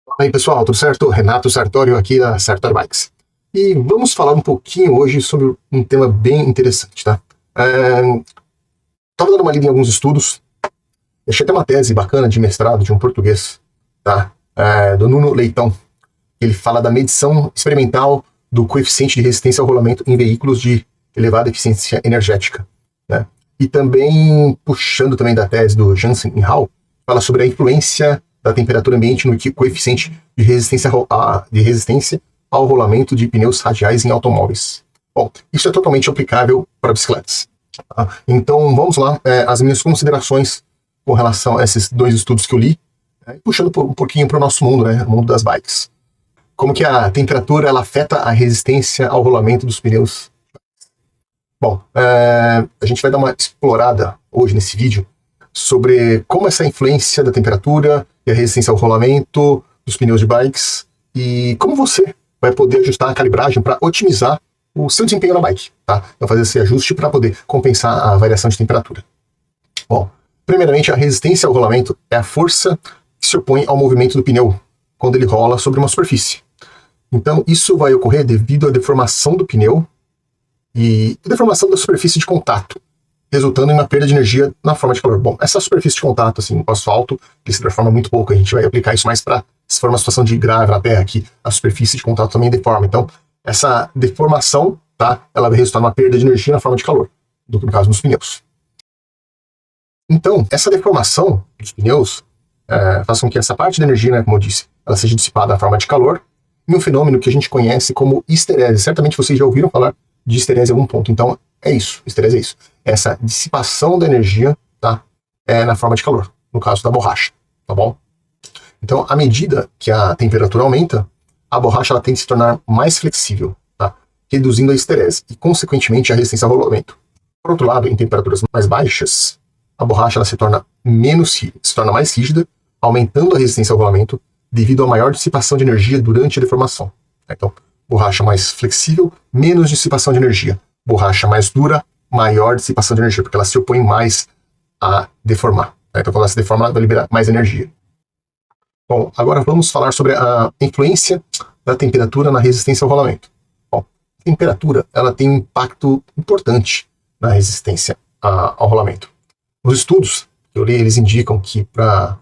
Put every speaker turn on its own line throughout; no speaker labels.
Fala aí pessoal, tudo certo? Renato Sartório aqui da Sartório Bikes. E vamos falar um pouquinho hoje sobre um tema bem interessante, tá? Tava dando uma lida em alguns estudos, achei até uma tese bacana de mestrado de um português, tá? Do Nuno Leitão. Ele fala da medição experimental do coeficiente de resistência ao rolamento em veículos de elevada eficiência energética, né? E também, puxando também da tese do Jansen e Hall, fala sobre a influência da temperatura ambiente no coeficiente de resistência ao rolamento de pneus radiais em automóveis. Bom, isso é totalmente aplicável para bicicletas. Tá? Então, vamos lá, as minhas considerações com relação a esses dois estudos que eu li, puxando um pouquinho para o nosso mundo, né, o mundo das bikes. Como que a temperatura ela afeta a resistência ao rolamento dos pneus. Bom, a gente vai dar uma explorada hoje nesse vídeo sobre como essa influência da temperatura e a resistência ao rolamento dos pneus de bikes e como você vai poder ajustar a calibragem para otimizar o seu desempenho na bike, tá? Então fazer esse ajuste para poder compensar a variação de temperatura. Bom, primeiramente a resistência ao rolamento é a força que se opõe ao movimento do pneu quando ele rola sobre uma superfície. Então isso vai ocorrer devido à deformação do pneu e a deformação da superfície de contato, resultando em uma perda de energia na forma de calor. Bom, essa superfície de contato, assim, o asfalto, que se deforma muito pouco, a gente vai aplicar isso mais para se for uma situação de grave na terra, que a superfície de contato também deforma. Então, essa deformação, tá, ela vai resultar numa perda de energia na forma de calor, no caso dos pneus. Então, essa deformação dos pneus faz com que essa parte da energia, né, como eu disse, ela seja dissipada na forma de calor, em um fenômeno que a gente conhece como histerese. Certamente vocês já ouviram falar de histerese em algum ponto. Então, é isso, histerese é isso. Essa dissipação da energia, tá, na forma de calor, no caso da borracha, tá bom? Então, à medida que a temperatura aumenta, a borracha ela tende a se tornar mais flexível, tá, reduzindo a histerese e, consequentemente, a resistência ao rolamento. Por outro lado, em temperaturas mais baixas, a borracha ela se torna mais rígida, aumentando a resistência ao rolamento devido à maior dissipação de energia durante a deformação. Então, borracha mais flexível, menos dissipação de energia. Borracha mais dura, maior dissipação de energia, porque ela se opõe mais a deformar. Então, quando ela se deforma, ela vai liberar mais energia. Bom, agora vamos falar sobre a influência da temperatura na resistência ao rolamento. Bom, a temperatura ela tem um impacto importante na resistência ao rolamento. Os estudos que eu li, eles indicam que para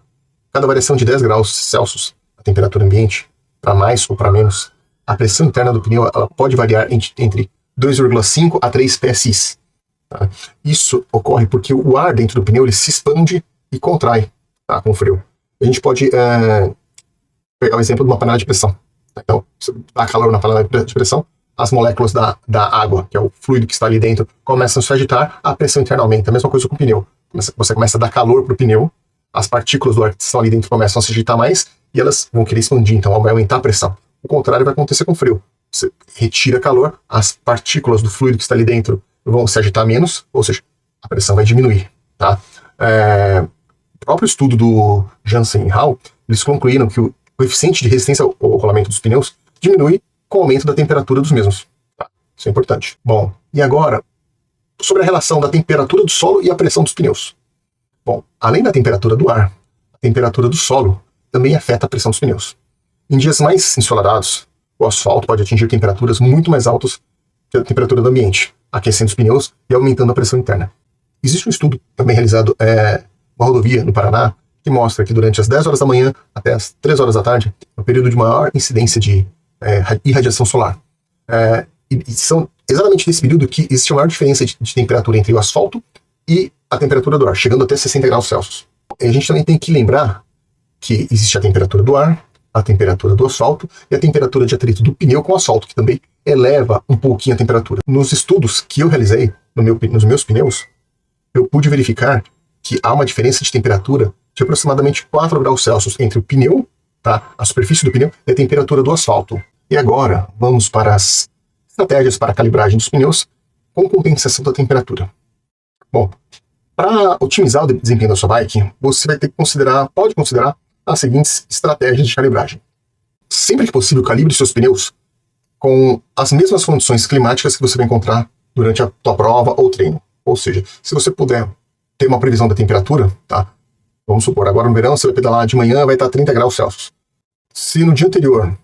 cada variação de 10 graus Celsius, a temperatura ambiente, para mais ou para menos, a pressão interna do pneu ela pode variar entre 2,5 a 3 psi. Tá? Isso ocorre porque o ar dentro do pneu ele se expande e contrai, tá, com o frio. A gente pode pegar o exemplo de uma panela de pressão. Então, se dá calor na panela de pressão, as moléculas da água, que é o fluido que está ali dentro, começam a se agitar, a pressão interna aumenta. A mesma coisa com o pneu. Você começa a dar calor para o pneu, as partículas do ar que estão ali dentro começam a se agitar mais e elas vão querer expandir, então vai aumentar a pressão. O contrário vai acontecer com o frio. Você retira calor, as partículas do fluido que está ali dentro vão se agitar menos, ou seja, a pressão vai diminuir. Tá? O próprio estudo do Jansen e Hall, eles concluíram que o coeficiente de resistência ao rolamento dos pneus diminui com o aumento da temperatura dos mesmos. Tá? Isso é importante. Bom, e agora, sobre a relação da temperatura do solo e a pressão dos pneus. Bom, além da temperatura do ar, a temperatura do solo também afeta a pressão dos pneus. Em dias mais ensolarados, o asfalto pode atingir temperaturas muito mais altas que a temperatura do ambiente, aquecendo os pneus e aumentando a pressão interna. Existe um estudo também realizado uma rodovia no Paraná que mostra que durante as 10 horas da manhã até as 3 horas da tarde, é o período de maior incidência de irradiação solar. E são exatamente nesse período que existe a maior diferença de temperatura entre o asfalto e a temperatura do ar, chegando até 60 graus Celsius. E a gente também tem que lembrar que existe a temperatura do ar, a temperatura do asfalto e a temperatura de atrito do pneu com o asfalto, que também eleva um pouquinho a temperatura. Nos estudos que eu realizei nos meus pneus, eu pude verificar que há uma diferença de temperatura de aproximadamente 4 graus Celsius entre o pneu, tá, a superfície do pneu e a temperatura do asfalto. E agora vamos para as estratégias para a calibragem dos pneus com compensação da temperatura. Bom, para otimizar o desempenho da sua bike, você vai ter que pode considerar as seguintes estratégias de calibragem. Sempre que possível, calibre seus pneus com as mesmas condições climáticas que você vai encontrar durante a tua prova ou treino. Ou seja, se você puder ter uma previsão da temperatura, tá? Vamos supor, agora no verão você vai pedalar de manhã, vai estar 30 graus Celsius. Se no dia anterior,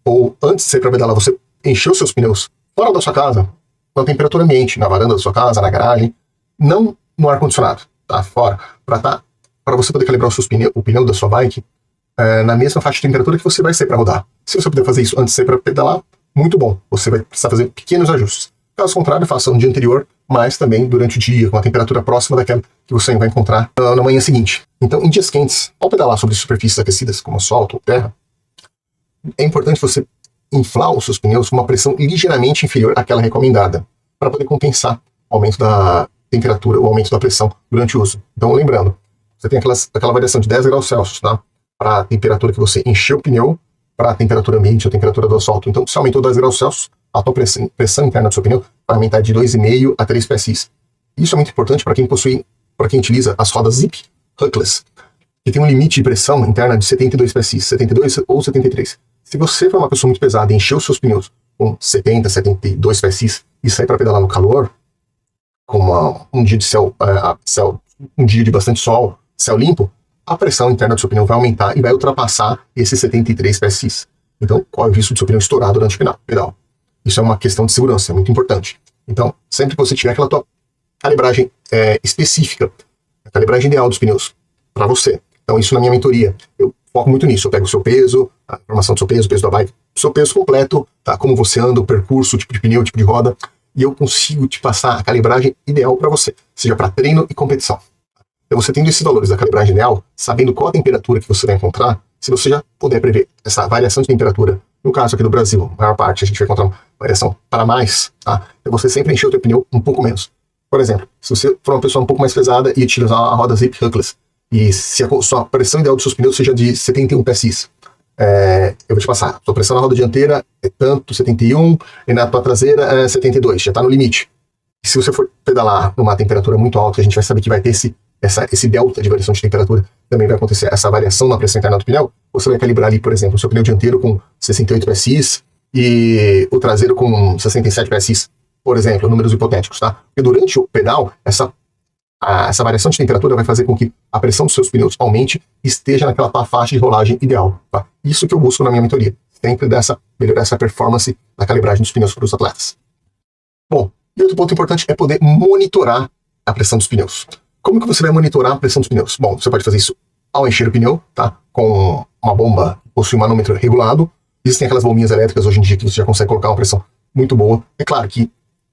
ou antes de sair para pedalar, você encheu seus pneus fora da sua casa, na temperatura ambiente, na varanda da sua casa, na garagem, não no ar-condicionado, tá? Fora, para você poder calibrar o pneu da sua bike na mesma faixa de temperatura que você vai sair para rodar. Se você puder fazer isso antes de sair para pedalar, muito bom. Você vai precisar fazer pequenos ajustes. Caso contrário, faça no dia anterior, mas também durante o dia, com a temperatura próxima daquela que você vai encontrar na manhã seguinte. Então, em dias quentes, ao pedalar sobre superfícies aquecidas, como asfalto ou terra, é importante você inflar os seus pneus com uma pressão ligeiramente inferior àquela recomendada, para poder compensar o aumento da temperatura, o aumento da pressão durante o uso. Então, lembrando, você tem aquela variação de 10 graus Celsius, tá? Para a temperatura que você encheu o pneu, para a temperatura ambiente ou temperatura do asfalto. Então, se aumentou 10 graus Celsius, a tua pressão interna do seu pneu vai aumentar de 2,5 a 3 PSI. Isso é muito importante para quem utiliza as rodas Zip Huckless, que tem um limite de pressão interna de 72 PSI, 72 ou 73. Se você for uma pessoa muito pesada e encher os seus pneus com 70, 72 PSI e sair para pedalar no calor, com um dia de bastante sol, céu limpo, a pressão interna do seu pneu vai aumentar e vai ultrapassar esses 73 PSI. Então, corre o risco do seu pneu estourar durante o pedal. Isso é uma questão de segurança, é muito importante. Então, sempre que você tiver aquela tua calibragem específica, a calibragem ideal dos pneus para você. Então, isso na minha mentoria, eu foco muito nisso. Eu pego o seu peso, a informação do seu peso, o peso da bike, o seu peso completo, tá? Como você anda, o percurso, o tipo de pneu, o tipo de roda, e eu consigo te passar a calibragem ideal para você, seja para treino e competição. Então, você tendo esses valores da calibragem ideal, sabendo qual a temperatura que você vai encontrar, se você já puder prever essa variação de temperatura, no caso aqui do Brasil, a maior parte a gente vai encontrar uma variação para mais, tá? Então você sempre encher o teu pneu um pouco menos. Por exemplo, se você for uma pessoa um pouco mais pesada e utilizar a roda Zip Huckless, e se a sua pressão ideal dos seus pneus seja de 71 PSI, eu vou te passar. Sua pressão na roda dianteira é tanto, 71, e na tua traseira é 72, já está no limite. E se você for pedalar numa temperatura muito alta, a gente vai saber que vai ter esse delta de variação de temperatura, também vai acontecer essa variação na pressão interna do pneu. Você vai calibrar ali, por exemplo, o seu pneu dianteiro com 68 PSI e o traseiro com 67 PSI, por exemplo, números hipotéticos, tá? Porque durante o pedal, essa variação de temperatura vai fazer com que a pressão dos seus pneus aumente e esteja naquela tua faixa de rolagem ideal, tá? Isso que eu busco na minha mentoria, sempre melhorar essa performance da calibragem dos pneus para os atletas. Bom, e outro ponto importante é poder monitorar a pressão dos pneus. Como que você vai monitorar a pressão dos pneus? Bom, você pode fazer isso ao encher o pneu, tá? Com uma bomba que possui um manômetro regulado. Existem aquelas bombinhas elétricas hoje em dia que você já consegue colocar uma pressão muito boa. É claro que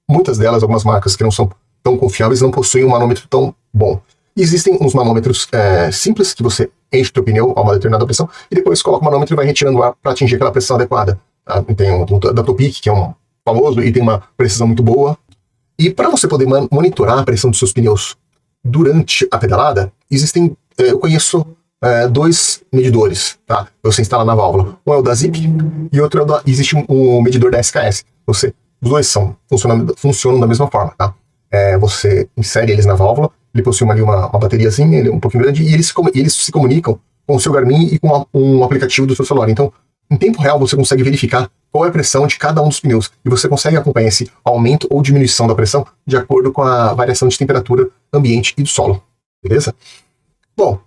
muitas delas, algumas marcas que não são tão confiáveis, não possuem um manômetro tão bom. E existem uns manômetros simples que você enche o teu pneu a uma determinada pressão e depois coloca o manômetro e vai retirando o ar para atingir aquela pressão adequada. Tá? Tem o da Topic, que é um famoso e tem uma precisão muito boa. E para você poder monitorar a pressão dos seus pneus durante a pedalada, eu conheço 2 medidores, tá? Você instala na válvula. Um é o da Zip e outro existe um medidor da SKS. Os dois funcionam da mesma forma, tá? Você insere eles na válvula, ele possui ali uma bateriazinha, ele é um pouquinho grande, e eles se comunicam com o seu Garmin e com um aplicativo do seu celular. Então, em tempo real, você consegue verificar qual é a pressão de cada um dos pneus, e você consegue acompanhar esse aumento ou diminuição da pressão de acordo com a variação de temperatura ambiente e do solo. Beleza? Bom,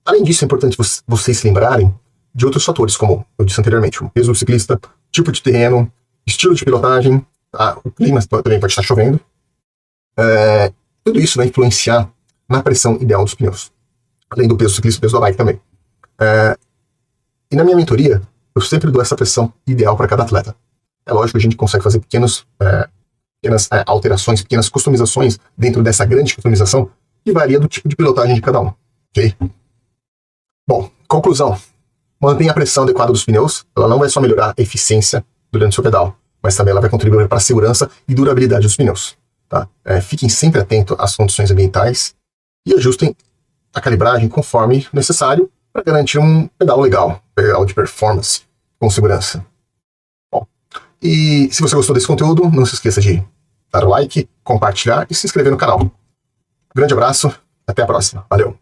além disso, é importante vocês se lembrarem de outros fatores, como eu disse anteriormente, o peso do ciclista, tipo de terreno, estilo de pilotagem, tá? O clima também pode estar chovendo. Tudo isso vai influenciar na pressão ideal dos pneus, além do peso do ciclista e peso da bike também. E na minha mentoria, eu sempre dou essa pressão ideal para cada atleta. É lógico que a gente consegue fazer pequenas alterações, pequenas customizações dentro dessa grande customização que varia do tipo de pilotagem de cada um. Ok? Bom, conclusão. Mantenha a pressão adequada dos pneus. Ela não vai só melhorar a eficiência durante o seu pedal, mas também ela vai contribuir para a segurança e durabilidade dos pneus. Tá? Fiquem sempre atentos às condições ambientais e ajustem a calibragem conforme necessário para garantir um pedal legal, um pedal de performance com segurança. Bom, e se você gostou desse conteúdo, não se esqueça de dar o like, compartilhar e se inscrever no canal. Grande abraço, até a próxima. Valeu!